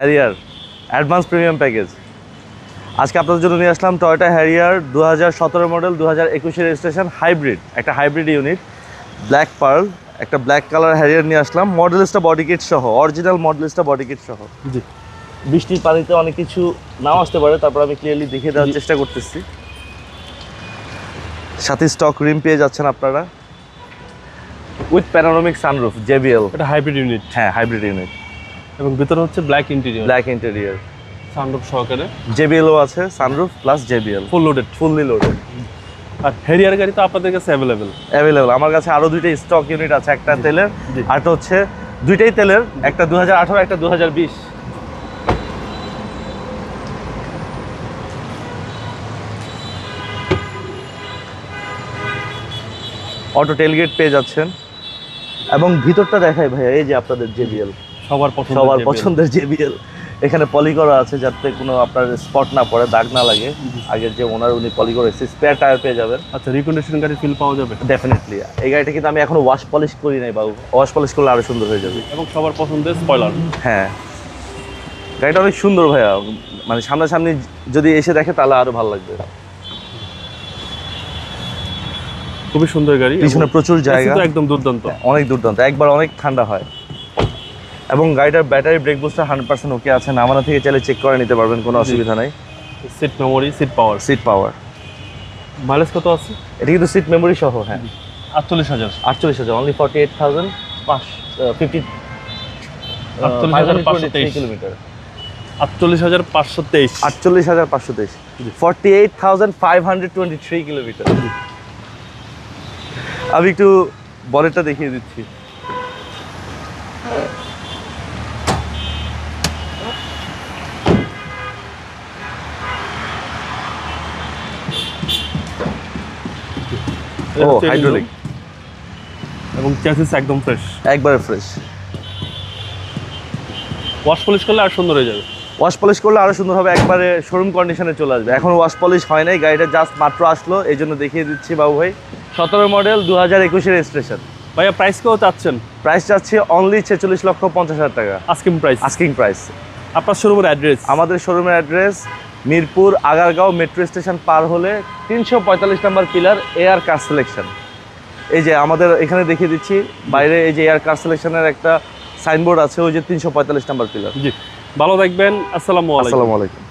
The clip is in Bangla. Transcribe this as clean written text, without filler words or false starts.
Harrier advance premium package. আজকে আপনাদের জন্য নিয়ে আসলাম Toyota Harrier 2017 model 2021 registration hybrid, একটা হাইব্রিড ইউনিট, ব্ল্যাক পার্ল, একটা ব্ল্যাক কালার হ্যারিয়ার নিয়ে আসলাম মডেলিস্টা বডি কিট সহ, অরিজিনাল মডেলিস্টা বডি কিট সহ। জি, বৃষ্টির পানিতে অনেক কিছু নাও আসতে পারে, তারপর আমি ক্লিয়ারলি দেখিয়ে দেওয়ার চেষ্টা করতেছি। সাথে স্টক রিম পেয়ে যাচ্ছেন আপনারা উইথ প্যানোরামিক সানরুফ, জেবিএল। এটা হাইব্রিড ইউনিট। হ্যাঁ, হাইব্রিড ইউনিট এবং ভিতরে হচ্ছে black interior, black interior, sunroof সহকারে। জেবিএলও আছে, sunroof plus JBL, full loaded, fully loaded. আর হ্যারিয়ার গাড়ি তো আপনাদের কাছে অ্যাভেলেবল। আমার কাছে আরো দুইটা স্টক ইউনিট আছে, একটা তেলের আরটা হচ্ছে দুইটাই তেলের, একটা 2018 একটা 2020। অটো টেলগেট পেয়ে যাচ্ছেন এবং ভিতরটা দেখাই ভাইয়া, এই যে আপনাদের জেবিএল, সবার পছন্দের জেবিএল। এখানে পলি করা আছে যাতে কোনো আপনার স্পট না পড়ে, দাগ না লাগে। আগের যে ওনার উনি পলি করেছে, স্পেয়ার টায়ার পেয়ে যাবেন। আচ্ছা, রিকন্ডিশন গাড়ির ফিল পাওয়া যাবে ডেফিনেটলি। এই গাড়িটা কিন্তু আমি এখনো ওয়াশ পলিশ করি নাই বাবু, ওয়াশ পলিশ করলে আরো সুন্দর হয়ে যাবে। এবং সবার পছন্দের স্পয়লার। হ্যাঁ, গাড়িটা অনেক সুন্দর ভাইয়া, মানে সামনাসামনি যদি এসে দেখে তাহলে আরো ভালো লাগবে। খুবই সুন্দর গাড়ি, পিছনে প্রচুর জায়গা, একদম দুর্দান্ত, অনেক দুর্দান্ত, একবার অনেক ঠান্ডা হয়। এবং গাড়িটার ব্যাটারি ব্রেক বুস্টার 100% ওকে আছে, নামানো থেকে চাইলে চেক করে নিতে পারবেন, কোনো অসুবিধা নাই। Seat memory, seat power. Mileage কত আছে? এটা কিন্তু সিট মেমোরি সহ। হ্যাঁ, 48,000 অনলি 48,523 কিলোমিটার। 48,523 48,523 কিলোমিটার। আমি একটু বনেটটা দেখিয়ে দিচ্ছি। ও হাইড্রোলিক এবং চ্যাসিস একদম ফ্রেশ, একবারে ফ্রেশ। ওয়াশ পলিশ করলে আর সুন্দর হয়ে যাবে। ওয়াশ পলিশ করলে আরো সুন্দর হবে, একবারে শোরুম কন্ডিশনে চলে আসবে। এখন ওয়াশ পলিশ হয় নাই, গাড়িটা জাস্ট মাত্র আসলো, এই জন্য দেখিয়ে দিচ্ছি বাবু ভাই। 17 মডেল 2021 রেজিস্ট্রেশন। ভাইয়া প্রাইস কেউ চাচ্ছেন? প্রাইস চাচ্ছি অনলি 46,50,000 টাকা। Asking price. আপনার শোরুমের অ্যাড্রেস? আমাদের শোরুমের address Mirpur Agargaon metro station পার হলে 345 নম্বর পিলার, এয়ার কার সিলেকশন। এই যে আমাদের এখানে দেখিয়ে দিচ্ছি, বাইরে এই যে এয়ার কার সিলেকশনের একটা সাইনবোর্ড আছে, ওই যে 345 নম্বর পিলার। জি, ভালো থাকবেন। আসসালামু আলাইকুম।